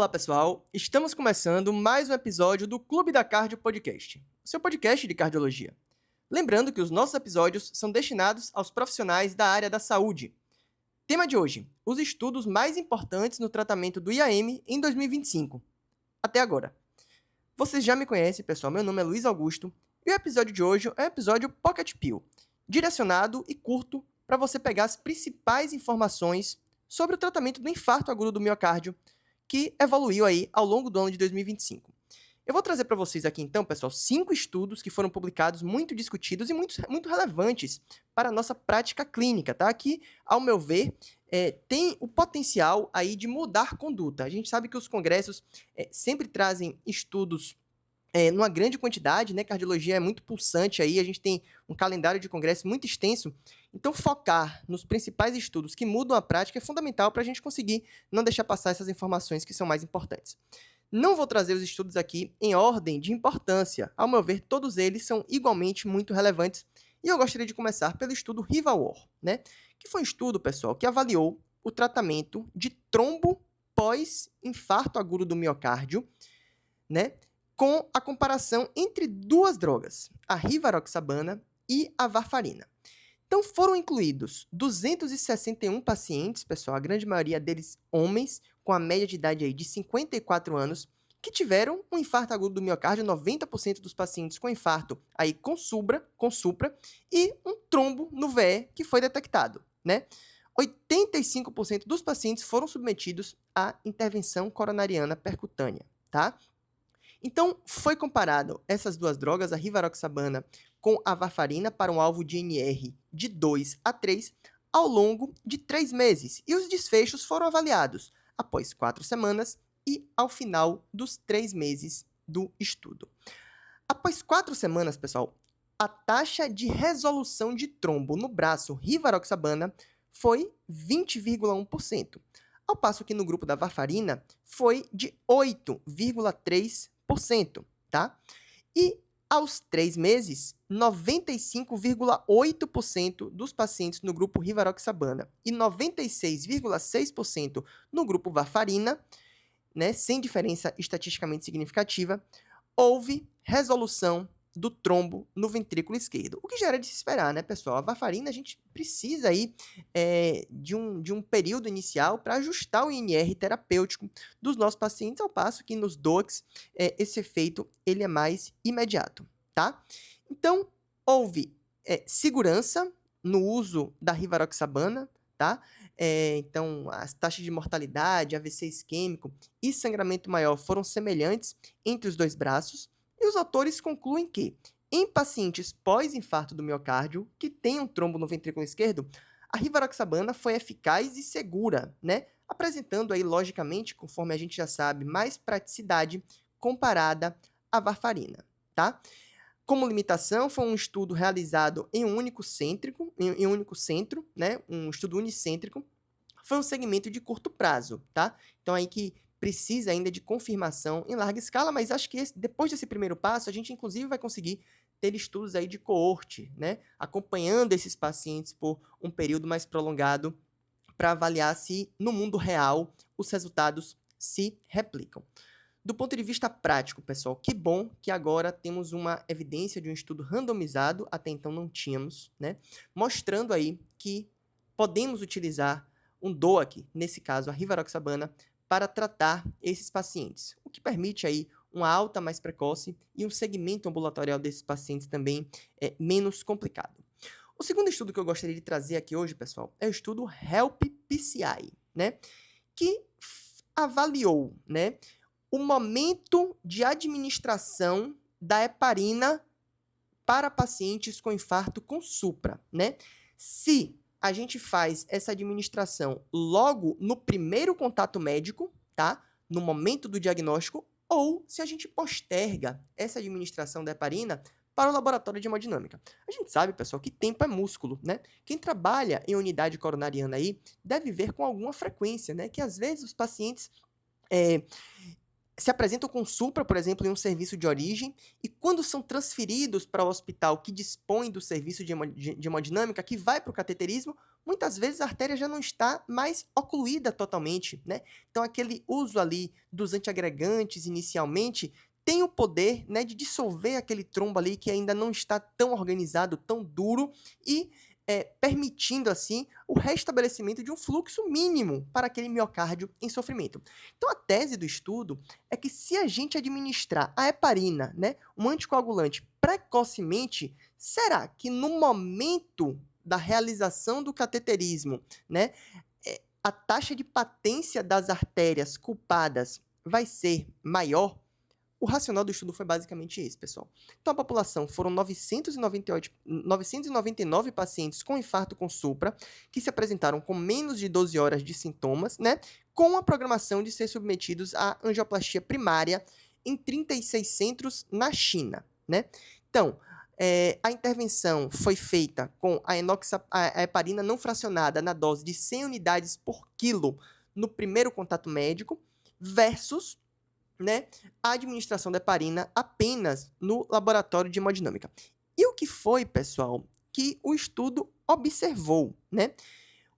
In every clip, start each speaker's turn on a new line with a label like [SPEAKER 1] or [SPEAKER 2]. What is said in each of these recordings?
[SPEAKER 1] Olá, pessoal! Estamos começando mais um episódio do Clube da Cardio Podcast, o seu podcast de cardiologia. Lembrando que os nossos episódios são destinados aos profissionais da área da saúde. Tema de hoje: os estudos mais importantes no tratamento do IAM em 2025. Até agora. Vocês já me conhecem, pessoal. Meu nome é Luiz Augusto e o episódio de hoje é um episódio Pocket Pill, direcionado e curto para você pegar as principais informações sobre o tratamento do infarto agudo do miocárdio que evoluiu aí ao longo do ano de 2025. Eu vou trazer para vocês aqui, então, pessoal, 5 estudos que foram publicados, muito discutidos e muito relevantes para a nossa prática clínica, tá? Que, ao meu ver, tem o potencial aí de mudar conduta. A gente sabe que os congressos sempre trazem estudos numa grande quantidade, né? Cardiologia é muito pulsante aí, a gente tem um calendário de congresso muito extenso, então focar nos principais estudos que mudam a prática é fundamental para a gente conseguir não deixar passar essas informações que são mais importantes. Não vou trazer os estudos aqui em ordem de importância, ao meu ver, todos eles são igualmente muito relevantes, e eu gostaria de começar pelo estudo RIVA-WAR, né? Que foi um estudo, pessoal, que avaliou o tratamento de trombo pós-infarto agudo do miocárdio, né? Com a comparação entre duas drogas, a rivaroxabana e a varfarina. Então, foram incluídos 261 pacientes, pessoal, a grande maioria deles homens, com a média de idade aí de 54 anos, que tiveram um infarto agudo do miocárdio, 90% dos pacientes com infarto aí com supra, e um trombo no VE que foi detectado, né? 85% dos pacientes foram submetidos à intervenção coronariana percutânea, tá? Então, foi comparado essas duas drogas, a rivaroxabana com a varfarina, para um alvo de NR de 2 a 3, ao longo de 3 meses. E os desfechos foram avaliados após 4 semanas e ao final dos 3 meses do estudo. Após 4 semanas, pessoal, a taxa de resolução de trombo no braço rivaroxabana foi 20,1%, ao passo que no grupo da varfarina foi de 8,3%. Tá? E aos 3 meses, 95,8% dos pacientes no grupo rivaroxabana e 96,6% no grupo varfarina, né, sem diferença estatisticamente significativa, houve resolução do trombo no ventrículo esquerdo. O que já era de se esperar, né, pessoal? A varfarina, a gente precisa aí de um período inicial para ajustar o INR terapêutico dos nossos pacientes, ao passo que nos DOACs esse efeito ele é mais imediato, tá? Então, houve segurança no uso da rivaroxabana, tá? Então, as taxas de mortalidade, AVC isquêmico e sangramento maior foram semelhantes entre os dois braços, e os autores concluem que, em pacientes pós-infarto do miocárdio que têm um trombo no ventrículo esquerdo, a rivaroxabana foi eficaz e segura, né? Apresentando aí, logicamente, conforme a gente já sabe, mais praticidade comparada à varfarina, tá? Como limitação, foi um estudo realizado em um único centro, né? Um estudo unicêntrico. Foi um segmento de curto prazo, tá? Então aí que precisa ainda de confirmação em larga escala, mas acho que depois desse primeiro passo, a gente inclusive vai conseguir ter estudos aí de coorte, né? Acompanhando esses pacientes por um período mais prolongado para avaliar se no mundo real os resultados se replicam. Do ponto de vista prático, pessoal, que bom que agora temos uma evidência de um estudo randomizado, até então não tínhamos, né? Mostrando aí que podemos utilizar um DOAC, nesse caso a rivaroxabana, para tratar esses pacientes, o que permite aí uma alta mais precoce e um segmento ambulatorial desses pacientes também menos complicado. O segundo estudo que eu gostaria de trazer aqui hoje, pessoal, é o estudo HELP-PCI, né? Que avaliou, né, o momento de administração da heparina para pacientes com infarto com supra, né? Se a gente faz essa administração logo no primeiro contato médico, tá? No momento do diagnóstico, ou se a gente posterga essa administração da heparina para o laboratório de hemodinâmica. A gente sabe, pessoal, que tempo é músculo, né? Quem trabalha em unidade coronariana aí deve ver com alguma frequência, né? Que às vezes os pacientes se apresentam com supra, por exemplo, em um serviço de origem, e quando são transferidos para o hospital que dispõe do serviço de hemodinâmica, que vai para o cateterismo, muitas vezes a artéria já não está mais ocluída totalmente, né? Então, aquele uso ali dos antiagregantes inicialmente tem o poder, né, de dissolver aquele trombo ali que ainda não está tão organizado, tão duro, e permitindo, assim, o restabelecimento de um fluxo mínimo para aquele miocárdio em sofrimento. Então, a tese do estudo é que se a gente administrar a heparina, né, um anticoagulante, precocemente, será que no momento da realização do cateterismo, né, a taxa de patência das artérias culpadas vai ser maior? O racional do estudo foi basicamente esse, pessoal. Então, a população foram 999 pacientes com infarto com supra, que se apresentaram com menos de 12 horas de sintomas, né? Com a programação de ser submetidos à angioplastia primária em 36 centros na China, né? Então, a intervenção foi feita com a heparina não fracionada na dose de 100 unidades por quilo no primeiro contato médico, versus, né, a administração da heparina apenas no laboratório de hemodinâmica. E o que foi, pessoal, que o estudo observou, né?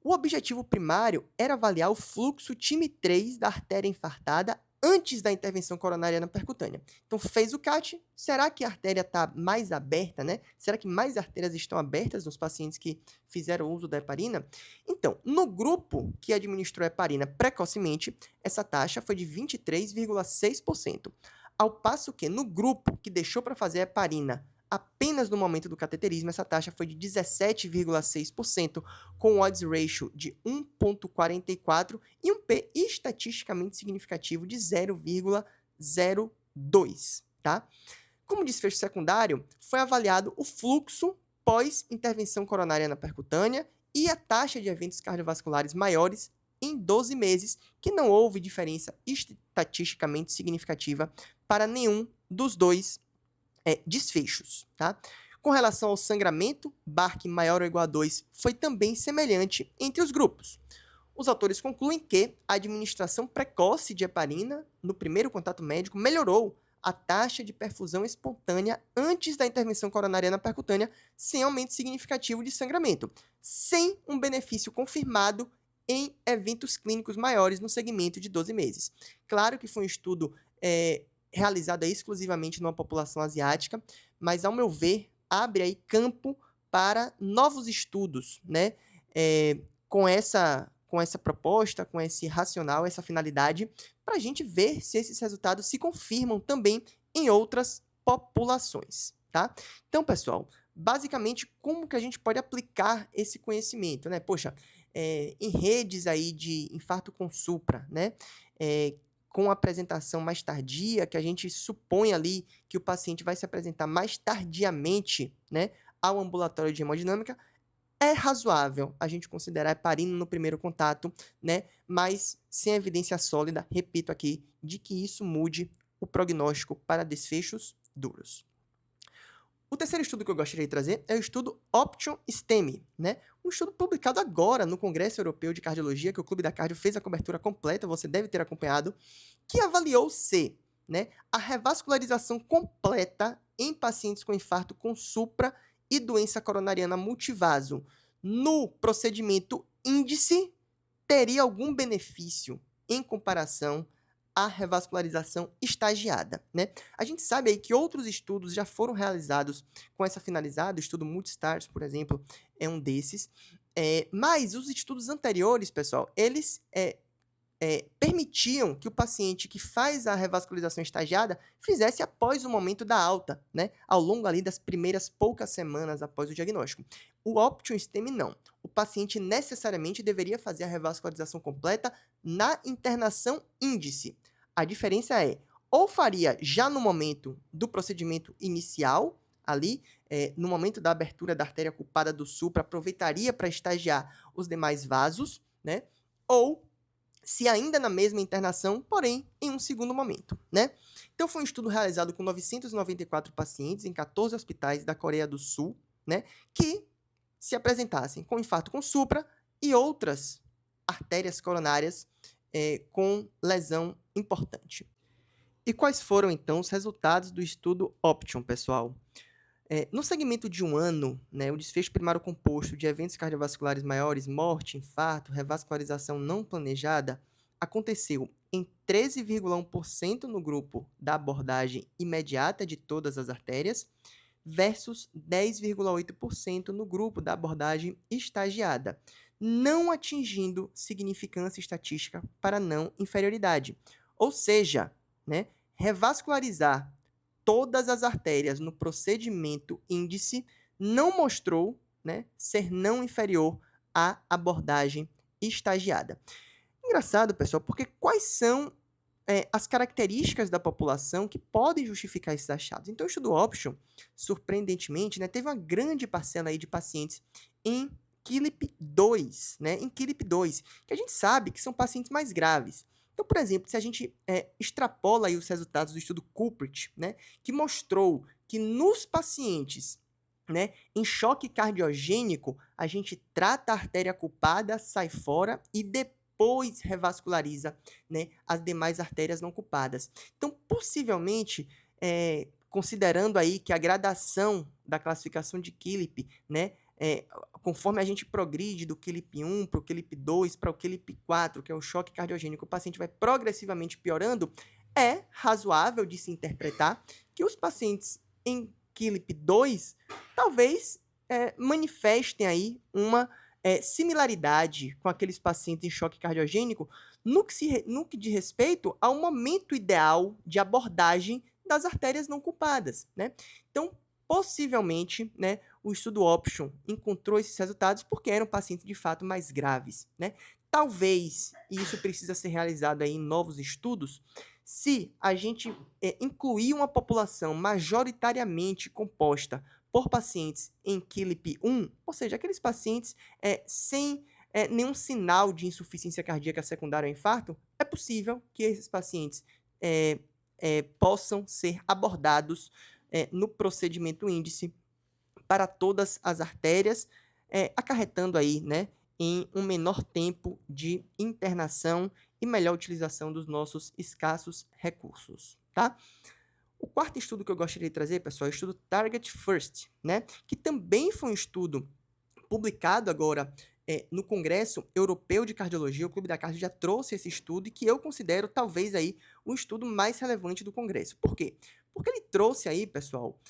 [SPEAKER 1] O objetivo primário era avaliar o fluxo time 3 da artéria infartada antes da intervenção coronariana percutânea. Então, fez o CAT, será que a artéria está mais aberta, né? Será que mais artérias estão abertas nos pacientes que fizeram uso da heparina? Então, no grupo que administrou a heparina precocemente, essa taxa foi de 23,6%, ao passo que no grupo que deixou para fazer a heparina apenas no momento do cateterismo, essa taxa foi de 17,6%, com um odds ratio de 1,44 e um P estatisticamente significativo de 0,02, tá? Como desfecho secundário, foi avaliado o fluxo pós-intervenção coronariana percutânea e a taxa de eventos cardiovasculares maiores em 12 meses, que não houve diferença estatisticamente significativa para nenhum dos dois desfechos, tá? Com relação ao sangramento, BARC maior ou igual a 2 foi também semelhante entre os grupos. Os autores concluem que a administração precoce de heparina no primeiro contato médico melhorou a taxa de perfusão espontânea antes da intervenção coronariana percutânea, sem aumento significativo de sangramento, sem um benefício confirmado em eventos clínicos maiores no segmento de 12 meses. Claro que foi um estudo realizada exclusivamente numa população asiática, mas, ao meu ver, abre aí campo para novos estudos, né? Com essa proposta, com esse racional, essa finalidade, para a gente ver se esses resultados se confirmam também em outras populações, tá? Então, pessoal, basicamente, como que a gente pode aplicar esse conhecimento, né? Poxa, em redes aí de infarto com supra, né? Com apresentação mais tardia, que a gente supõe ali que o paciente vai se apresentar mais tardiamente, né, ao ambulatório de hemodinâmica, é razoável a gente considerar a heparina no primeiro contato, né, mas sem evidência sólida, repito aqui, de que isso mude o prognóstico para desfechos duros. O terceiro estudo que eu gostaria de trazer é o estudo Option-STEMI, né? Um estudo publicado agora no Congresso Europeu de Cardiologia, que o Clube da Cardio fez a cobertura completa, você deve ter acompanhado, que avaliou se, né, a revascularização completa em pacientes com infarto com supra e doença coronariana multivaso no procedimento índice teria algum benefício em comparação a revascularização estagiada, né? A gente sabe aí que outros estudos já foram realizados com essa finalidade, o estudo Multistars, por exemplo, é um desses, mas os estudos anteriores, pessoal, eles permitiam que o paciente que faz a revascularização estagiada fizesse após o momento da alta, né? Ao longo ali das primeiras poucas semanas após o diagnóstico. O Option-STEMI não. O paciente necessariamente deveria fazer a revascularização completa na internação índice. A diferença é, ou faria já no momento do procedimento inicial, ali, no momento da abertura da artéria culpada do supra, aproveitaria para estagiar os demais vasos, né? Ou se ainda na mesma internação, porém em um segundo momento, né? Então, foi um estudo realizado com 994 pacientes em 14 hospitais da Coreia do Sul, né, que se apresentassem com infarto com supra e outras artérias coronárias com lesão importante. E quais foram, então, os resultados do estudo Option, pessoal? No segmento de um ano, né, o desfecho primário composto de eventos cardiovasculares maiores, morte, infarto, revascularização não planejada, aconteceu em 13,1% no grupo da abordagem imediata de todas as artérias, versus 10,8% no grupo da abordagem estagiada, não atingindo significância estatística para não inferioridade. Ou seja, né, revascularizar todas as artérias no procedimento índice não mostrou, né, ser não inferior à abordagem estagiada. Engraçado, pessoal, porque quais são as características da população que podem justificar esses achados? Então, o estudo Option, surpreendentemente, né, teve uma grande parcela aí de pacientes em KILIP 2, né, em KILIP 2, que a gente sabe que são pacientes mais graves. Então, por exemplo, se a gente extrapola aí os resultados do estudo Culprit, né, que mostrou que nos pacientes, né, em choque cardiogênico, a gente trata a artéria culpada, sai fora e depois revasculariza, né, as demais artérias não culpadas. Então, possivelmente, considerando aí que a gradação da classificação de KILIP, né, conforme a gente progride do KILIP 1 para o KILIP 2 para o KILIP 4, que é o choque cardiogênico, o paciente vai progressivamente piorando, é razoável de se interpretar que os pacientes em KILIP 2 talvez manifestem aí uma similaridade com aqueles pacientes em choque cardiogênico no que diz respeito ao momento ideal de abordagem das artérias não culpadas, né? Então, possivelmente, né, o estudo Option encontrou esses resultados porque eram pacientes de fato mais graves, né? Talvez, e isso precisa ser realizado aí em novos estudos, se a gente incluir uma população majoritariamente composta por pacientes em KILIP 1, ou seja, aqueles pacientes sem nenhum sinal de insuficiência cardíaca secundária ao infarto, é possível que esses pacientes possam ser abordados no procedimento índice para todas as artérias, acarretando aí, né, em um menor tempo de internação e melhor utilização dos nossos escassos recursos, tá? O quarto estudo que eu gostaria de trazer, pessoal, é o estudo Target First, né, que também foi um estudo publicado agora no Congresso Europeu de Cardiologia. O Clube da Cardio já trouxe esse estudo e que eu considero talvez aí o estudo mais relevante do Congresso. Por quê? Porque ele trouxe aí, pessoal,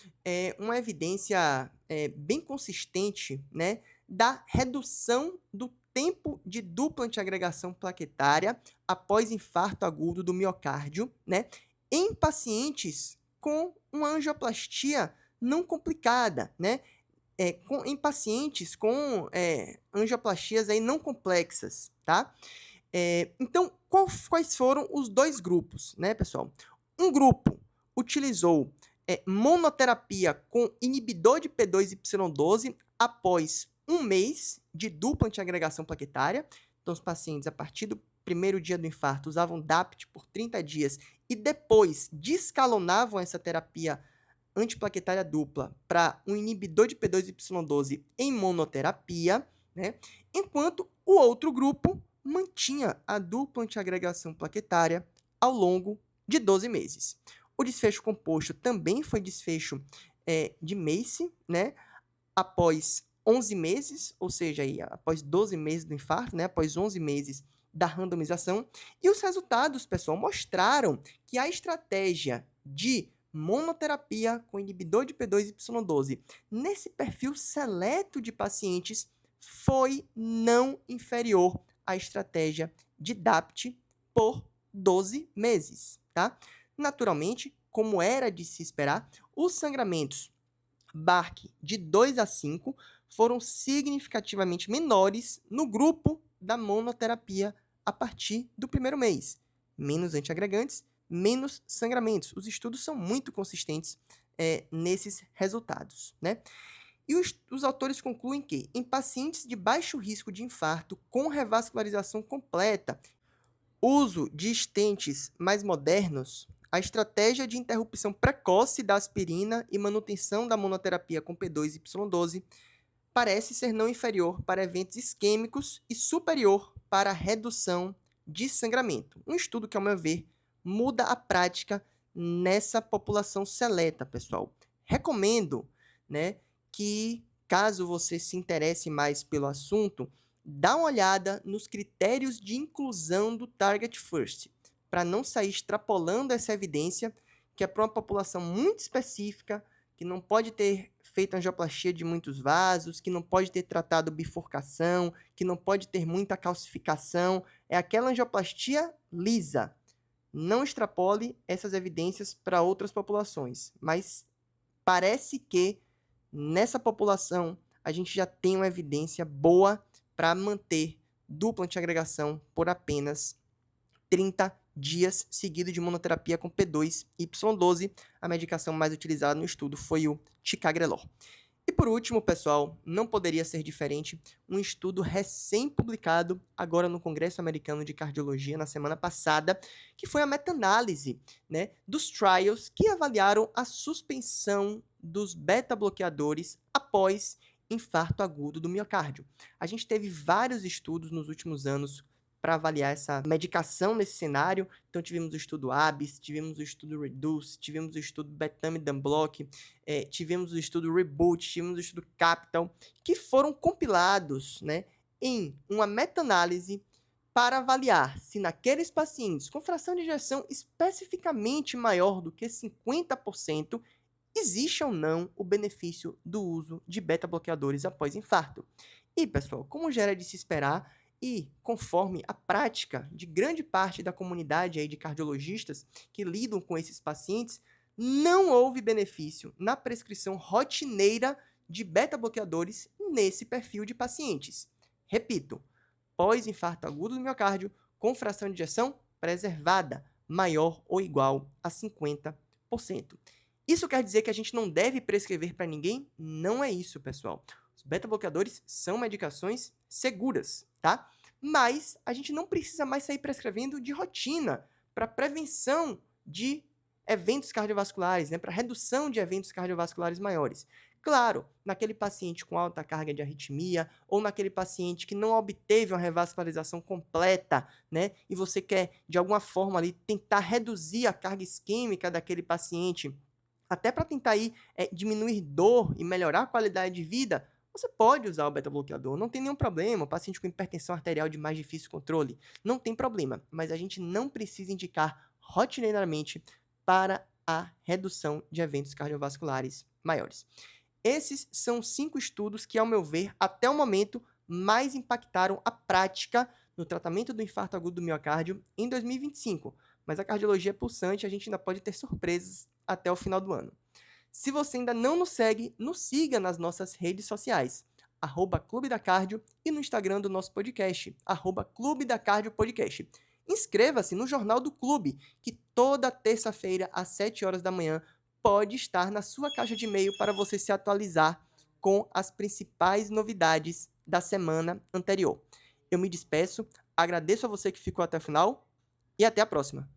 [SPEAKER 1] uma evidência bem consistente, né, da redução do tempo de dupla antiagregação plaquetária após infarto agudo do miocárdio, né, em pacientes com uma angioplastia não complicada, né, em pacientes com angioplastias aí não complexas, tá? Então, quais foram os dois grupos, né, pessoal? Um grupo utilizou monoterapia com inibidor de P2Y12 após um mês de dupla antiagregação plaquetária. Então, os pacientes, a partir do primeiro dia do infarto, usavam DAPT por 30 dias e depois descalonavam essa terapia antiplaquetária dupla para um inibidor de P2Y12 em monoterapia, né? Enquanto o outro grupo mantinha a dupla antiagregação plaquetária ao longo de 12 meses. O desfecho composto também foi desfecho de MACE, né? Após 11 meses, ou seja, aí, após 12 meses do infarto, né? Após 11 meses da randomização. E os resultados, pessoal, mostraram que a estratégia de monoterapia com inibidor de P2Y12 nesse perfil seleto de pacientes foi não inferior à estratégia de DAPT por 12 meses, tá? Naturalmente, como era de se esperar, os sangramentos BARC de 2 a 5 foram significativamente menores no grupo da monoterapia a partir do primeiro mês. Menos antiagregantes, menos sangramentos. Os estudos são muito consistentes nesses resultados, né? E os autores concluem que, em pacientes de baixo risco de infarto com revascularização completa, uso de stents mais modernos, a estratégia de interrupção precoce da aspirina e manutenção da monoterapia com P2Y12 parece ser não inferior para eventos isquêmicos e superior para a redução de sangramento. Um estudo que, ao meu ver, muda a prática nessa população seleta, pessoal. Recomendo, né, que caso você se interesse mais pelo assunto, dá uma olhada nos critérios de inclusão do Target First, para não sair extrapolando essa evidência, que é para uma população muito específica, que não pode ter feito angioplastia de muitos vasos, que não pode ter tratado bifurcação, que não pode ter muita calcificação. É aquela angioplastia lisa. Não extrapole essas evidências para outras populações, mas parece que nessa população a gente já tem uma evidência boa para manter dupla antiagregação por apenas 30 dias seguido de monoterapia com P2Y12. A medicação mais utilizada no estudo foi o ticagrelor. E por último, pessoal, não poderia ser diferente, um estudo recém-publicado agora no Congresso Americano de Cardiologia na semana passada, que foi a meta-análise, né, dos trials que avaliaram a suspensão dos beta-bloqueadores após infarto agudo do miocárdio. A gente teve vários estudos nos últimos anos para avaliar essa medicação nesse cenário. Então, tivemos o estudo ABIS, tivemos o estudo REDUCE, tivemos o estudo Betamidine-Block, tivemos o estudo REBOOT, tivemos o estudo CAPITAL, que foram compilados, né, em uma meta-análise para avaliar se naqueles pacientes com fração de ejeção especificamente maior do que 50%, existe ou não o benefício do uso de beta-bloqueadores após infarto. E, pessoal, como já era de se esperar, e conforme a prática de grande parte da comunidade aí de cardiologistas que lidam com esses pacientes, não houve benefício na prescrição rotineira de beta-bloqueadores nesse perfil de pacientes. Repito, pós-infarto agudo do miocárdio com fração de ejeção preservada, maior ou igual a 50%. Isso quer dizer que a gente não deve prescrever para ninguém? Não é isso, pessoal. Os beta-bloqueadores são medicações seguras, tá? Mas a gente não precisa mais sair prescrevendo de rotina para prevenção de eventos cardiovasculares, né? Para redução de eventos cardiovasculares maiores. Claro, naquele paciente com alta carga de arritmia ou naquele paciente que não obteve uma revascularização completa, né? E você quer, de alguma forma, ali, tentar reduzir a carga isquêmica daquele paciente, até para tentar aí, diminuir dor e melhorar a qualidade de vida, você pode usar o beta-bloqueador, não tem nenhum problema. O paciente com hipertensão arterial de mais difícil controle, não tem problema. Mas a gente não precisa indicar rotineiramente para a redução de eventos cardiovasculares maiores. Esses são 5 estudos que, ao meu ver, até o momento, mais impactaram a prática no tratamento do infarto agudo do miocárdio em 2025. Mas a cardiologia é pulsante, a gente ainda pode ter surpresas até o final do ano. Se você ainda não nos segue, nos siga nas nossas redes sociais, @Clube da Cardio, e no Instagram do nosso podcast, @Clube da Cardio Podcast. Inscreva-se no Jornal do Clube, que toda terça-feira, às 7 horas da manhã, pode estar na sua caixa de e-mail para você se atualizar com as principais novidades da semana anterior. Eu me despeço, agradeço a você que ficou até o final e até a próxima.